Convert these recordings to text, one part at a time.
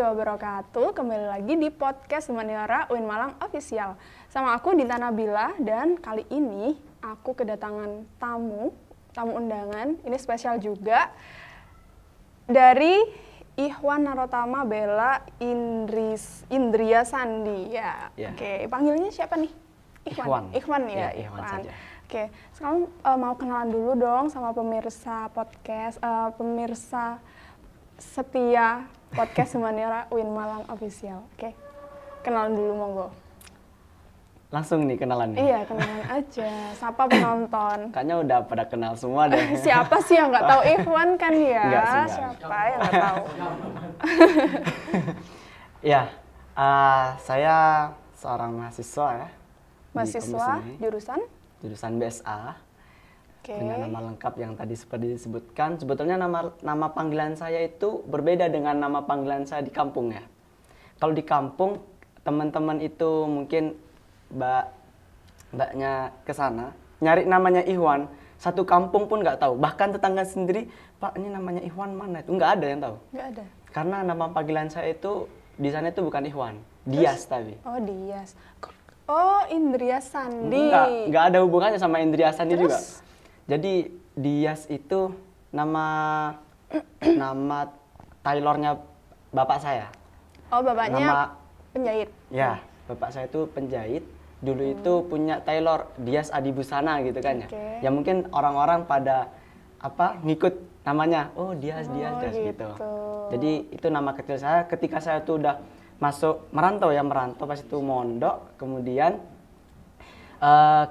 wabarakatuh. Kembali lagi di podcast Humaniora UIN Malang Official. Sama aku Dinta Nabila, dan kali ini aku kedatangan tamu undangan. Ini spesial juga dari Ikhwan Narotama Bella Indria Sandi. Ya. Oke, panggilnya siapa nih? Ikhwan ya. Ikhwan saja. Oke, sekarang mau kenalan dulu dong sama pemirsa podcast, pemirsa setia podcast Humaniora UIN Malang Official. Oke, kenalan dulu monggo. Langsung nih kenalan nih? Iya, kenalan aja. Sapa penonton. Kayaknya udah pada kenal semua deh. Siapa sih yang nggak tahu Ikhwan kan ya? Enggak sih, enggak. Siapa yang nggak tahu? Ya, saya seorang mahasiswa ya. Mahasiswa jurusan BSA. Oke. Dengan nama lengkap yang tadi seperti disebutkan. Sebetulnya nama panggilan saya itu berbeda dengan nama panggilan saya di kampung ya. Kalau di kampung, teman-teman itu mungkin mbaknya ke sana, nyari namanya Ikhwan, satu kampung pun nggak tahu. Bahkan tetangga sendiri, Pak ini namanya Ikhwan mana itu? Nggak ada yang tahu. Nggak ada. Karena nama panggilan saya itu, di sana itu bukan Ikhwan, Dias tapi. Oh, Dias. Oh, Indria Sandi. Nggak ada hubungannya sama Indria Sandi Terus? juga. Jadi Dias itu nama tailornya bapak saya. Oh, bapaknya penjahit. Ya, bapak saya itu penjahit. Dulu itu punya tailor Dias Adi Busana gitu kan ya. Oke. Ya mungkin orang-orang pada ngikut namanya. Oh, Dias gitu. Jadi itu nama kecil saya ketika saya tuh udah masuk merantau pas itu mondok. Kemudian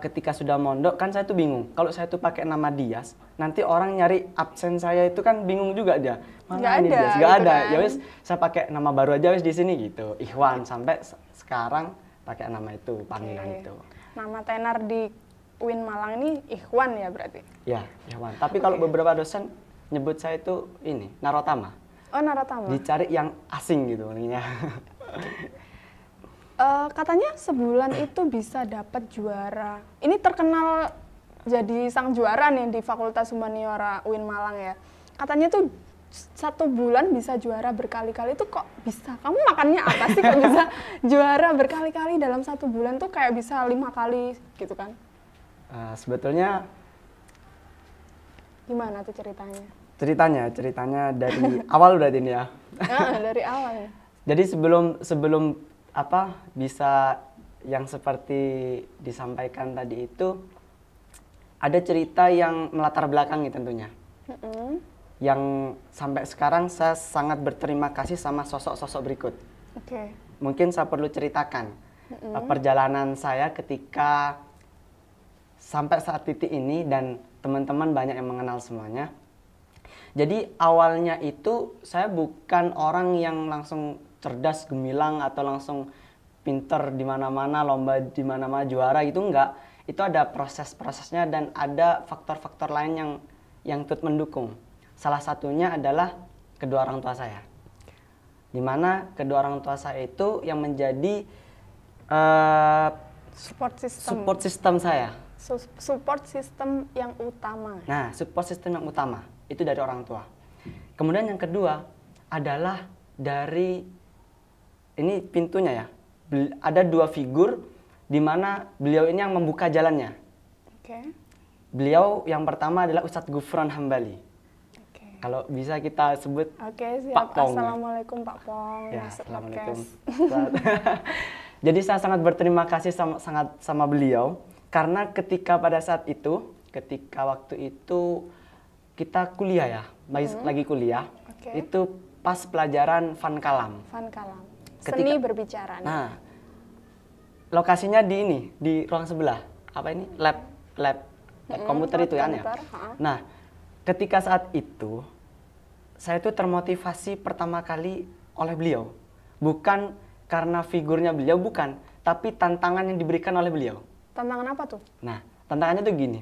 ketika sudah mondok kan saya tuh bingung. Kalau saya tuh pakai nama Dias, nanti orang nyari absen saya itu kan bingung juga dia. Mana ini Dias? Nggak ada. Kan? Ya wis, saya pakai nama baru aja wis di sini gitu. Ikhwan sampai sekarang pakai nama itu, panggilan itu. Nama tenar di UIN Malang ini Ikhwan ya berarti? Ya, Ikhwan. Tapi kalau beberapa dosen nyebut saya itu ini, Narotama. Oh, Narotama. Dicari yang asing gitu palingnya. Katanya sebulan itu bisa dapat juara. Ini terkenal jadi sang juara nih di Fakultas Humaniora UIN Malang ya. Katanya tuh 1 bulan bisa juara berkali-kali, itu kok bisa? Kamu makannya apa sih kok bisa juara berkali-kali dalam 1 bulan tuh kayak bisa 5 kali gitu kan? Sebetulnya gimana tuh ceritanya? Ceritanya dari awal udah ini ya. Dari awal ya. Jadi sebelum bisa yang seperti disampaikan tadi itu, ada cerita yang melatar belakangi tentunya. Yang sampai sekarang saya sangat berterima kasih sama sosok-sosok berikut. Oke. Mungkin saya perlu ceritakan perjalanan saya ketika sampai saat titik ini, dan teman-teman banyak yang mengenal semuanya. Jadi awalnya itu saya bukan orang yang langsung cerdas, gemilang, atau langsung pinter di mana-mana, lomba di mana-mana juara gitu, enggak. Itu ada proses-prosesnya dan ada faktor-faktor lain yang turut mendukung. Salah satunya adalah kedua orang tua saya. Di mana kedua orang tua saya itu yang menjadi support system saya. Support system yang utama. Nah, support system yang utama itu dari orang tua. Kemudian yang kedua adalah dari, ini pintunya ya, ada 2 figur di mana beliau ini yang membuka jalannya. Oke. Beliau yang pertama adalah Ustadz Gufron Hambali. Kalau bisa kita sebut siap. Pak Pong. Assalamualaikum Pak Pong. Ya, assalamualaikum. Jadi saya sangat berterima kasih sama beliau, karena ketika pada saat itu, waktu itu kita kuliah ya, lagi kuliah, itu pas pelajaran Van Kalam. Seni berbicara. Nah, lokasinya di ruang sebelah. Apa ini? Lab komputer itu kan ya. Nah, ketika saat itu, saya itu termotivasi pertama kali oleh beliau. Bukan karena figurnya beliau, bukan. Tapi tantangan yang diberikan oleh beliau. Tantangan apa tuh? Nah, tantangannya tuh gini.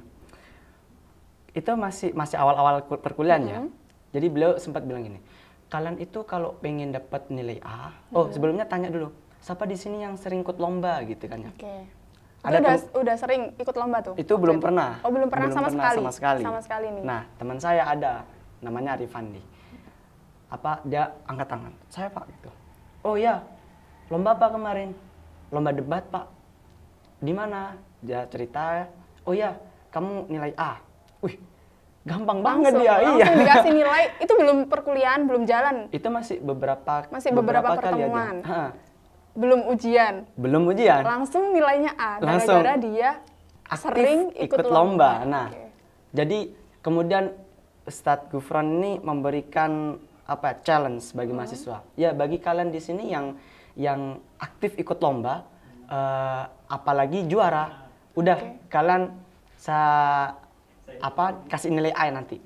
Itu masih awal-awal perkuliahan ya. Jadi beliau sempat bilang gini, kalian itu kalau pengen dapat nilai A, sebelumnya tanya dulu, siapa di sini yang sering ikut lomba gitu kan ya. Udah sering ikut lomba tuh? Itu belum pernah. Oh, belum pernah sama sekali. Sama sekali nih. Nah, teman saya ada, namanya Arifandi. Dia angkat tangan. Saya Pak gitu. oh ya, lomba apa kemarin? Lomba debat Pak. Di mana? Dia cerita, oh ya, kamu nilai A. Wih, gampang banget dia. Langsung dikasih nilai, itu belum perkuliahan, belum jalan. Itu masih beberapa pertemuan. kali aja. Belum ujian. Belum ujian. Langsung nilainya A, Langsung gara-gara dia aktif sering ikut lomba. Nah, jadi kemudian Ustadz Gufron ini memberikan challenge bagi mahasiswa. Ya, bagi kalian di sini yang aktif ikut lomba, apalagi juara, udah kalian kasih nilai A nanti.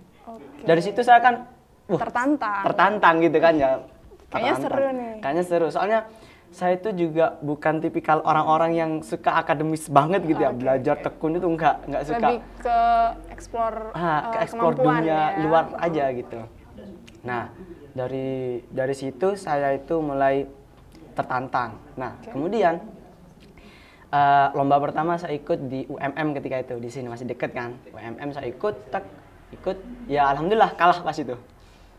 Dari situ saya kan tertantang gitu kan ya. Kayaknya seru nih. Kayaknya seru. Soalnya saya itu juga bukan tipikal orang-orang yang suka akademis banget gitu ya. Belajar tekun itu enggak suka. Lebih ke explore dunia luar aja gitu. Nah, dari situ saya itu mulai tertantang. Nah, kemudian lomba pertama saya ikut di UMM ketika itu, di sini masih deket kan. UMM saya ikut, ya alhamdulillah kalah pas itu.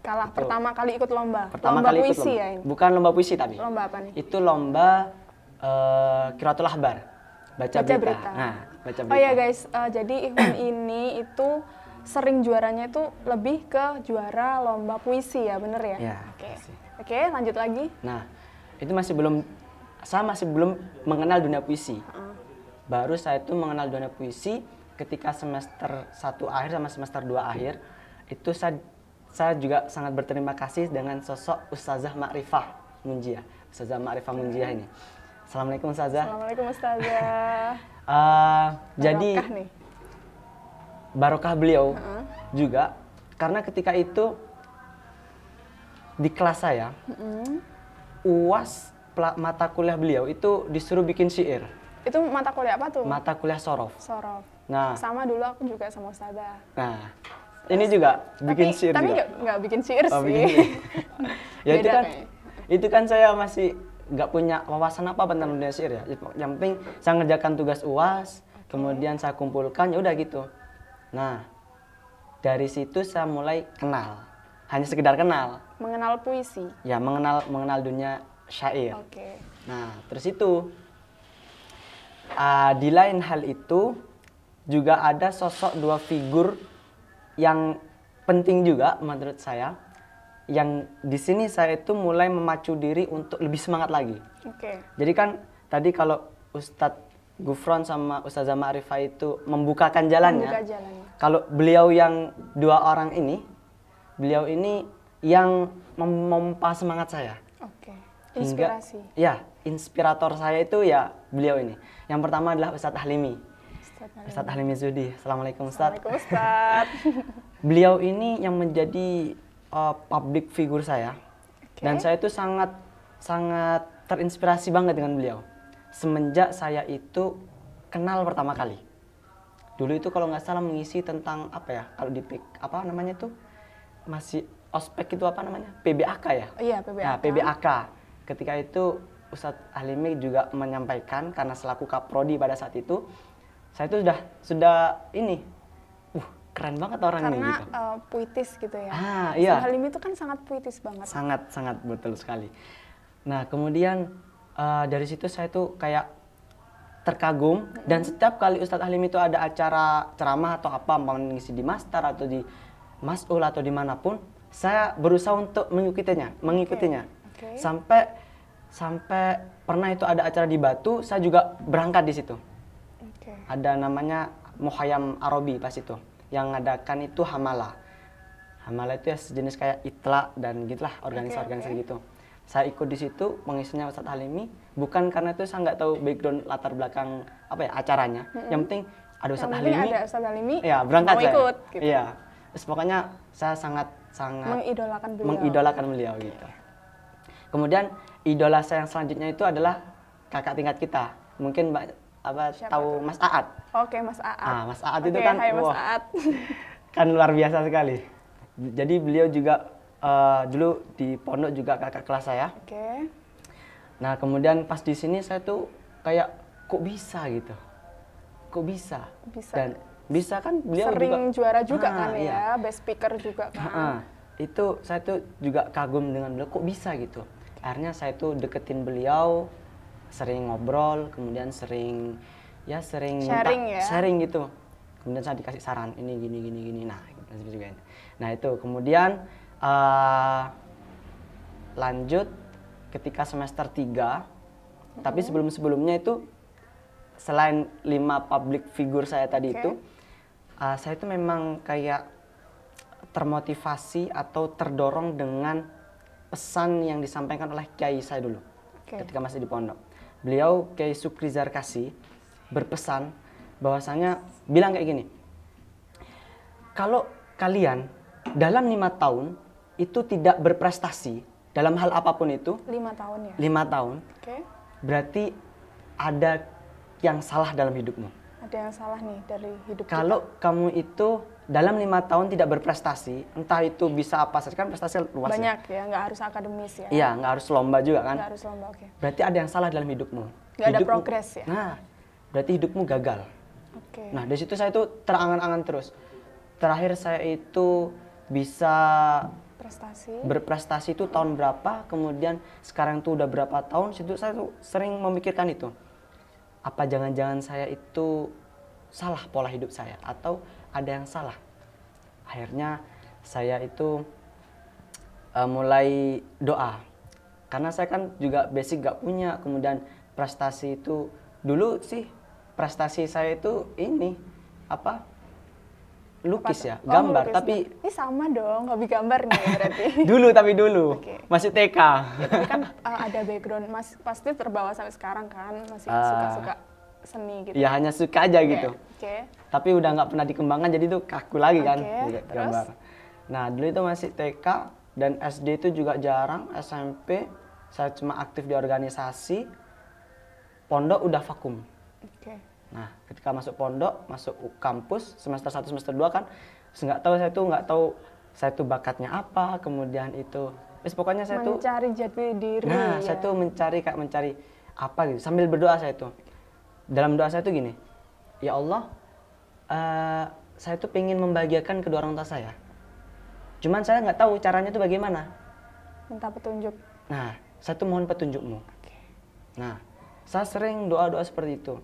Kalah itu. Pertama kali ikut lomba. Pertama lomba kali puisi ikut lomba. Ya ini? Bukan lomba puisi tapi. Lomba apa nih? Itu lomba Qiraatul Akhbar. Baca berita. Nah, baca berita. Oh ya guys, jadi Ikhwan ini itu sering juaranya itu lebih ke juara lomba puisi ya, bener ya? Ya. Oke, lanjut lagi. Nah, itu saya masih belum mengenal dunia puisi. Baru saya itu mengenal dunia puisi ketika semester 1 akhir sama semester 2 akhir. Itu saya juga sangat berterima kasih dengan sosok Ustazah Ma'rifah Munjiah. Ustazah Ma'rifah Munjiah ini. Assalamualaikum Ustazah. Assalamualaikum Ustazah. Jadi nih. Barokah beliau juga, karena ketika itu di kelas saya, UAS mata kuliah beliau itu disuruh bikin syair. Itu mata kuliah apa tuh? Mata kuliah sorof. Nah, sama dulu aku juga sama Ustazah. Nah, ini juga bikin syair tapi juga. Tapi nggak bikin syair sih. Bikin ya itu kan saya masih nggak punya wawasan apa tentang dunia syair ya. Yang penting saya ngerjakan tugas UAS, kemudian saya kumpulkan, ya udah gitu. Nah, dari situ saya mulai kenal. Hanya sekedar kenal. Mengenal puisi. Ya, mengenal dunia syair. Nah, terus itu di lain hal itu juga ada sosok dua figur yang penting juga menurut saya, yang di sini saya itu mulai memacu diri untuk lebih semangat lagi. Jadi kan tadi kalau Ustadz Gufron sama Ustazah Ma'rifah itu membukakan jalannya. Kalau beliau yang dua orang ini, beliau ini yang memompa semangat saya. Inspirasi. Inspirator saya itu ya beliau ini. Yang pertama adalah Ustadz Ahlimi. Ustadz Ahlimi Zudi. Assalamualaikum Ustadz. Assalamualaikum Ustadz. Beliau ini yang menjadi public figure saya. Dan saya itu sangat terinspirasi banget dengan beliau. Semenjak saya itu kenal pertama kali. Dulu itu kalau nggak salah mengisi tentang kalau di namanya itu masih ospek itu PBAK ya? Iya, PBAK. Nah, PBAK. Ketika itu Ustadz Ahlimi juga menyampaikan, karena selaku Kaprodi pada saat itu, saya itu sudah ini, keren banget orang ini gitu. Karena puitis gitu ya. Iya. Ustadz Ahlimi itu kan sangat puitis banget. Sangat betul sekali. Nah, kemudian dari situ saya tuh kayak terkagum, dan setiap kali Ustadz Ahlimi itu ada acara ceramah atau apa, mengisi di Mastar atau di Mas'ul atau dimanapun, saya berusaha untuk mengikutinya. Sampai pernah itu ada acara di Batu, saya juga berangkat di situ. Ada namanya Muhayyam Arabi pas itu, yang ngadakan itu Hamala. Hamala itu ya sejenis kayak Itla dan gitulah, organisasi gitu. Saya ikut di situ, pengisinya Ustadz Ahlimi, bukan karena itu saya nggak tahu background latar belakang acaranya. Yang penting ada Ustadz Ahlimi. Ya, berangkat saya. Ikut, gitu. Iya. Terus pokoknya saya sangat mengidolakan beliau gitu. Kemudian idola saya yang selanjutnya itu adalah kakak tingkat kita. Mungkin tahu Mas Aat. Mas Aat. Mas Aat itu kan Mas Aat. kan luar biasa sekali. Jadi beliau juga dulu di pondok juga kakak kelas saya. Nah, kemudian pas di sini saya tuh kayak kok bisa gitu. Kok bisa? Dan bisa kan beliau sering juga juara juga kan ya, iya. best speaker juga kan. Itu saya tuh juga kagum dengan beliau, kok bisa gitu. Akhirnya saya tuh deketin beliau, sering ngobrol, kemudian sering Sharing minta ya? sharing gitu. Kemudian saya dikasih saran ini gini. Nah, juga. Nah itu kemudian lanjut ketika semester 3. Tapi sebelumnya itu selain 5 public figure saya tadi itu, saya itu memang kayak termotivasi atau terdorong dengan pesan yang disampaikan oleh kiai saya dulu ketika masih di pondok. Beliau Kiai Sukri Zarkasi berpesan bahwasanya bilang kayak gini, kalau kalian dalam 5 tahun itu tidak berprestasi dalam hal apapun itu, 5 tahun ya? 5 tahun, berarti ada yang salah dalam hidupmu. Ada yang salah nih dari hidup kalau kita. Kamu itu dalam 5 tahun tidak berprestasi, entah itu bisa apa saja, kan prestasi luas banyak ya, nggak harus akademis ya? Iya, nggak harus lomba juga kan? Nggak harus lomba, Berarti ada yang salah dalam hidupmu. Nggak ada progres ya? Nah, berarti hidupmu gagal. Nah, dari situ saya itu terangan-angan terus. Terakhir saya itu bisa berprestasi itu tahun berapa, kemudian sekarang tuh udah berapa tahun, situ saya tuh sering memikirkan itu. Apa jangan-jangan saya itu salah pola hidup saya atau ada yang salah. Akhirnya saya itu mulai doa. Karena saya kan juga basic gak punya, kemudian prestasi itu dulu sih prestasi saya itu ini apa? Lukis ya, gambar, tapi ini sama dong, hobi gambar nih berarti. dulu, masih TK. Ya, tapi kan ada background, pasti terbawa sampai sekarang kan, masih suka-suka seni gitu. Ya hanya suka aja gitu. Tapi udah nggak pernah dikembangkan, jadi itu kaku lagi kan gambar. Nah dulu itu masih TK dan SD itu juga jarang, SMP saya cuma aktif di organisasi, pondok udah vakum. Nah, ketika masuk pondok, masuk kampus, semester 1, semester 2 kan, nggak tahu saya tuh bakatnya apa, kemudian itu, pokoknya saya tuh mencari jati diri. Nah, saya tuh mencari apa gitu, sambil berdoa saya tuh. Dalam doa saya tuh gini, ya Allah, saya tuh pengen membahagiakan kedua orang tua saya. Cuman saya nggak tahu caranya tuh bagaimana. Minta petunjuk. Nah, saya tuh mohon petunjukmu. Nah, saya sering doa-doa seperti itu.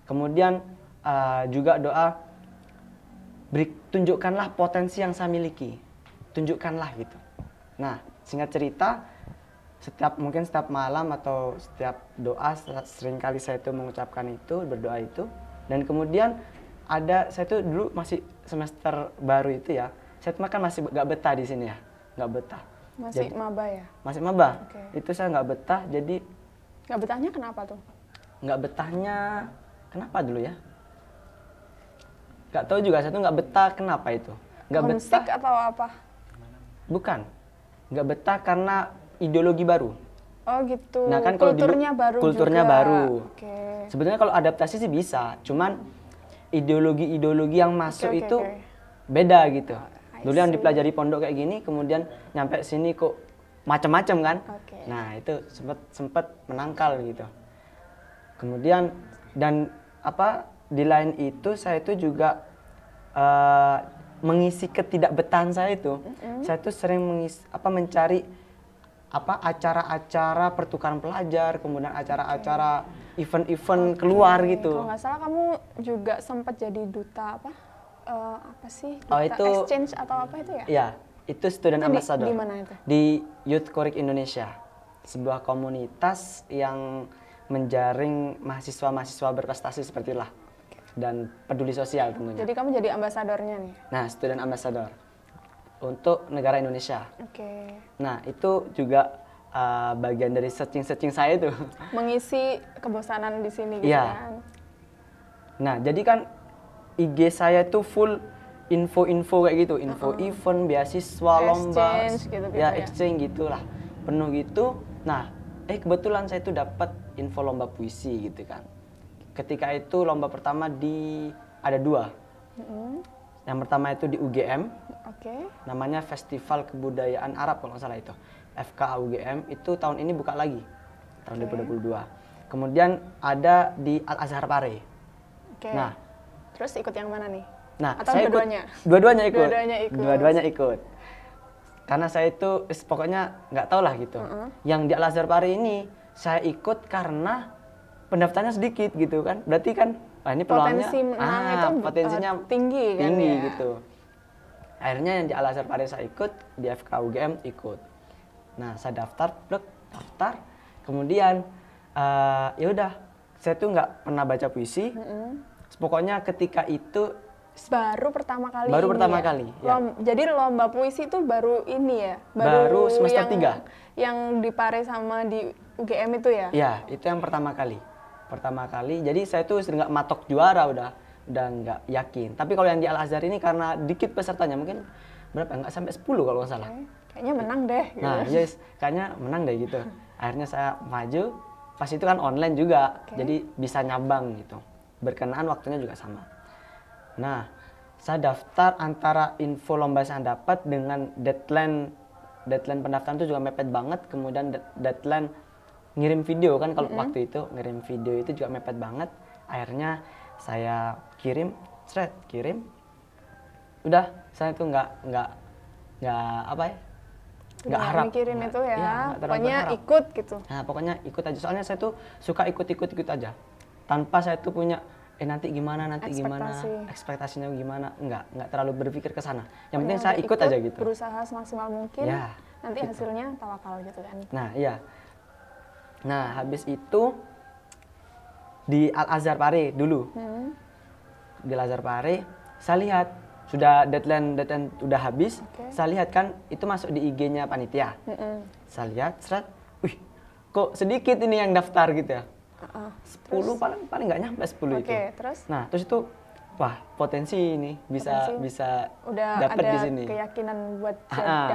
Kemudian juga doa, tunjukkanlah potensi yang saya miliki, tunjukkanlah gitu. Nah, singkat cerita, mungkin setiap malam atau setiap doa seringkali saya itu mengucapkan itu, berdoa itu. Dan kemudian saya tuh dulu masih semester baru itu ya, saya tuh kan masih nggak betah di sini ya, nggak betah. Masih maba ya? Masih maba. Itu saya nggak betah, jadi. Nggak betahnya kenapa tuh? Nggak betahnya kenapa dulu ya? Nggak tahu juga, saya tuh nggak betah kenapa itu. Nggak betah atau apa? Bukan, nggak betah karena ideologi baru. Oh gitu. Nah kan kalau kulturnya baru. Sebenarnya kalau adaptasi sih bisa, cuman ideologi yang masuk itu beda gitu. Dulu yang dipelajari pondok kayak gini, kemudian nyampe sini kok macam-macam kan. Nah itu sempat menangkal gitu. Kemudian dan di lain itu saya itu juga mengisi ketidakbetahan saya itu. Saya tuh sering mencari acara-acara pertukaran pelajar, kemudian acara-acara event-event keluar gitu. Kalau nggak salah kamu juga sempat jadi duta Duta exchange atau apa itu ya? Iya, itu student ambassador. Di mana itu? Di Youth Korik Indonesia, sebuah komunitas yang menjaring mahasiswa-mahasiswa berprestasi seperti itulah dan peduli sosial tentunya. Jadi kamu jadi ambasadornya nih? Nah, student ambassador untuk negara Indonesia. Nah, itu juga bagian dari searching saya itu. Mengisi kebosanan di sini gitu kan? Nah, jadi kan IG saya itu full info-info kayak gitu, info event, beasiswa, lomba, exchange gitulah, penuh gitu. Nah, kebetulan saya itu dapat info lomba puisi gitu kan. Ketika itu lomba pertama ada 2. Yang pertama itu di UGM, namanya Festival Kebudayaan Arab kalau nggak salah itu, FKA UGM, itu tahun ini buka lagi, tahun 2022. Kemudian ada di Al Azhar Pare. Nah, terus ikut yang mana nih? Nah, atau saya dua-duanya? Dua-duanya ikut. Karena saya itu pokoknya nggak tahu lah gitu. Yang di Al-Azhar Pari ini saya ikut karena pendaftarnya sedikit gitu kan. Berarti kan wah ini peluangnya Potensi menang itu potensinya tinggi kan tinggi ya? gitu. Akhirnya yang di Al-Azhar Pari saya ikut, di FK UGM ikut. Nah, saya daftar. Kemudian ya udah, saya tuh nggak pernah baca puisi. Pokoknya ketika itu Baru pertama kali Baru ini pertama ya? kali, ya. Jadi lomba puisi itu baru ini ya? Baru semester 3. Yang di Pare sama di UGM itu ya? Iya, itu yang pertama kali. Jadi saya tuh nggak matok juara, udah nggak yakin. Tapi kalau yang di Al-Azhar ini karena dikit pesertanya, mungkin berapa? Nggak sampai 10 kalau nggak salah. Kayaknya menang deh. Gitu. Nah, yes, kayaknya menang deh gitu. Akhirnya saya maju, pas itu kan online juga, jadi bisa nyabang gitu. Berkenaan waktunya juga sama. Nah, saya daftar, antara info lomba saya dapat dengan deadline pendaftaran itu juga mepet banget. Kemudian deadline ngirim video kan, kalau waktu itu ngirim video itu juga mepet banget. Akhirnya saya kirim. Udah, saya tuh nggak harap mikirin itu ya, nggak terlalu pokoknya berharap. ikut gitu. Nah, pokoknya ikut aja. Soalnya saya tuh suka ikut aja. Tanpa saya tuh punya nanti gimana, ekspektasinya gimana, nggak terlalu berpikir ke sana. Yang penting saya ikut aja gitu. Berusaha semaksimal mungkin, ya, nanti gitu. hasilnya tawakal gitu kan. Nah, iya. Nah, habis itu di Al-Azhar Pare dulu. Di Al-Azhar Pare, saya lihat sudah deadline udah habis. Saya lihat kan itu masuk di IG-nya panitia. Saya lihat, wih, kok sedikit ini yang daftar gitu ya. 10 paling nggak nyampe 10 itu. Terus? Nah, terus itu wah, potensi ini bisa udah dapat di ada sini. keyakinan buat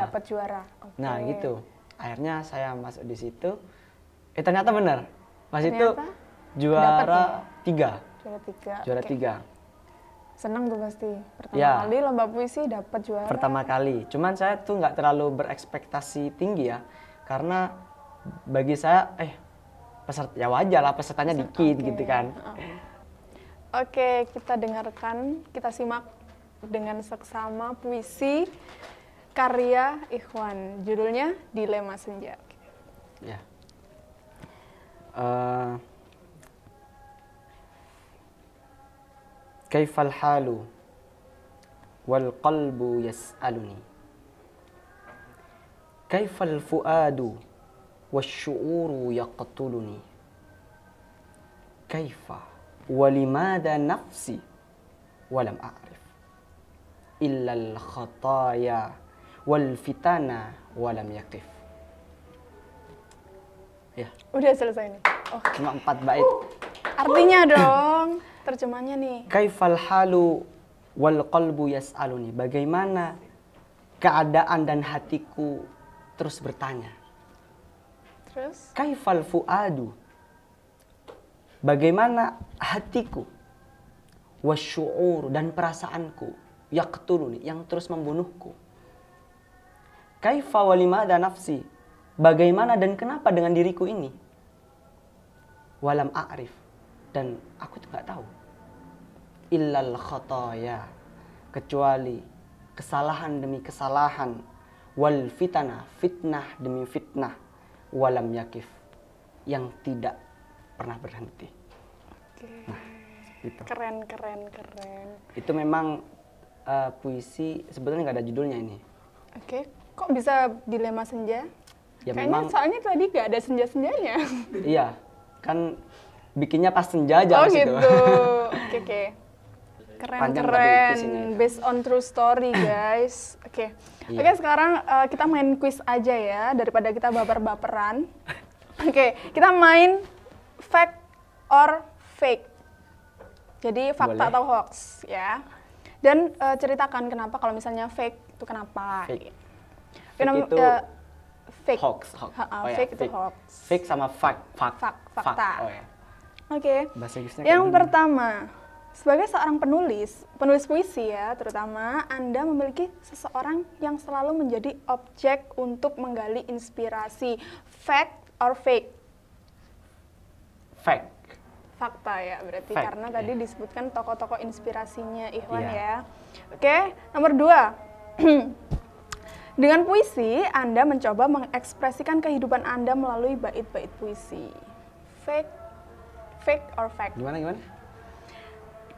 dapat juara. Nah, gitu. Akhirnya saya masuk di situ. Ternyata benar. Pas itu juara 3. Juara 3. Senang tuh pasti. Pertama kali lomba puisi dapat juara. Pertama kali. Cuman saya tuh nggak terlalu berekspektasi tinggi ya. Karena bagi saya peserta ya wajar lah, pesertanya dikit gitu kan. Oke, kita dengarkan, kita simak dengan seksama puisi karya Ikhwan. Judulnya Dilema Senja. Ya. Kaifal halu wal qalbu yas'aluni. Kaifal fuadu wasyu'uru yaqtuluni. Kaifa walimada nafsi walam a'rif illa al khataya wal fitana walam yaqif. Ya. Udah selesai nih. Cuma 4 bait. Artinya dong, terjemahnya nih. Kaifal halu wal qalbu yas'aluni. Bagaimana keadaan dan hatiku terus bertanya. Terus? Kaifal fuadu. Bagaimana hatiku, wasyu'ur, dan perasaanku, yaqtuluni, yang terus membunuhku. Kaifa walimada nafsi. Bagaimana dan kenapa dengan diriku ini. Walam a'rif. Dan aku tuh nggak tahu. Illal khataya. Kecuali kesalahan demi kesalahan. Wal fitnah, fitnah demi fitnah. Walam yakif. Yang tidak pernah berhenti. Nah, gitu. Keren. Itu memang puisi, sebetulnya nggak ada judulnya ini. Oke, kok bisa Dilema Senja? Ya, kayaknya memang, soalnya tadi nggak ada senja-senjanya. Iya, kan bikinnya pas senja aja. Oh gitu. Oke. Keren. Based on true story, guys. Oke, sekarang kita main quiz aja ya, daripada kita baper-baperan. Oke, kita main fact or fake. Jadi fakta atau hoax ya. Dan ceritakan kenapa kalau misalnya fake itu kenapa. Fake. Fake itu fake. Hoax. Fake itu hoax. Fake sama fakta. Fakta. Oh ya. Oke. Bahasa Inggrisnya yang pertama, sebagai seorang penulis puisi ya, terutama Anda memiliki seseorang yang selalu menjadi objek untuk menggali inspirasi. Fact or fake? Fact. Fakta ya berarti, Fact, karena tadi disebutkan tokoh-tokoh inspirasinya Ikhwan Iya. ya. Oke, nomor 2. Dengan puisi, Anda mencoba mengekspresikan kehidupan Anda melalui bait-bait puisi. Fake or fact? Gimana?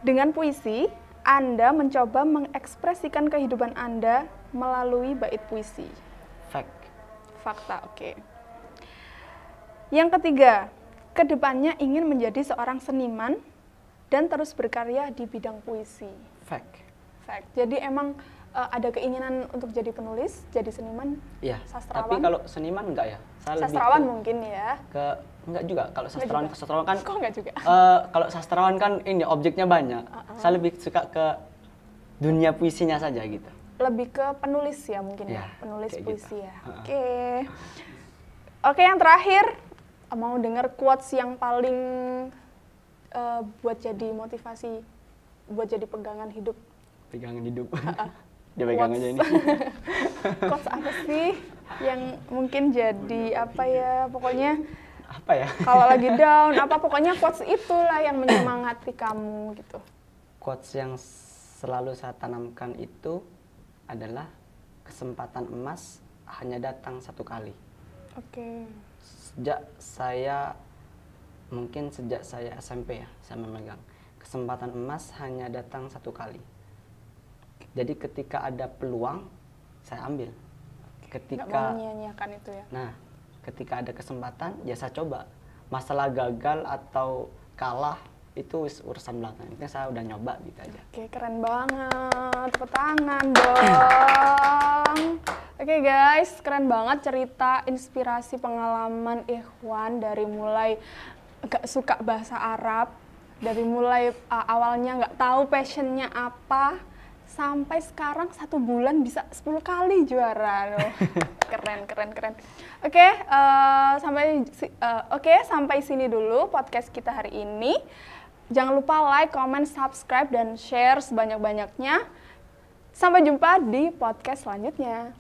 Dengan puisi, Anda mencoba mengekspresikan kehidupan Anda melalui bait puisi. Fact. Fakta, oke. Yang ketiga, kedepannya ingin menjadi seorang seniman dan terus berkarya di bidang puisi. Fact. Fact. Jadi emang ada keinginan untuk jadi penulis, jadi seniman, Iya. sastrawan. Tapi kalau seniman enggak ya? Saya sastrawan lebih mungkin ya. enggak juga. Kalau sastrawan kan Kok enggak juga? kalau sastrawan kan ini objeknya banyak. Saya lebih suka ke dunia puisinya saja gitu. Lebih ke penulis ya mungkin ya, Ya, penulis kayak puisi gitu. ya. Oke, yang terakhir mau dengar quotes yang paling buat jadi motivasi, buat jadi pegangan hidup. Pegangan hidup. Dia pegang aja ini. Quotes apa sih yang mungkin jadi apa ya, pokoknya Apa ya? kalau lagi down, apa pokoknya quotes itulah yang menyemangati kamu gitu. Quotes yang selalu saya tanamkan itu adalah kesempatan emas hanya datang satu kali. Oke. Sejak saya SMP ya, saya memegang kesempatan emas hanya datang satu kali. Jadi ketika ada peluang, saya ambil. Nggak mau menyia-nyiakan itu ya. Nah, ketika ada kesempatan, ya saya coba. Masalah gagal atau kalah itu urusan belakang. Ini saya udah nyoba gitu aja. Oke, keren banget. Tepuk tangan dong. Oke guys, keren banget cerita inspirasi pengalaman Ikhwan dari mulai gak suka bahasa Arab, dari mulai awalnya nggak tahu passionnya apa, sampai sekarang 1 bulan bisa 10 kali juara loh. Keren. Sampai sini dulu podcast kita hari ini. Jangan lupa like, comment, subscribe, dan share sebanyak-banyaknya. Sampai jumpa di podcast selanjutnya.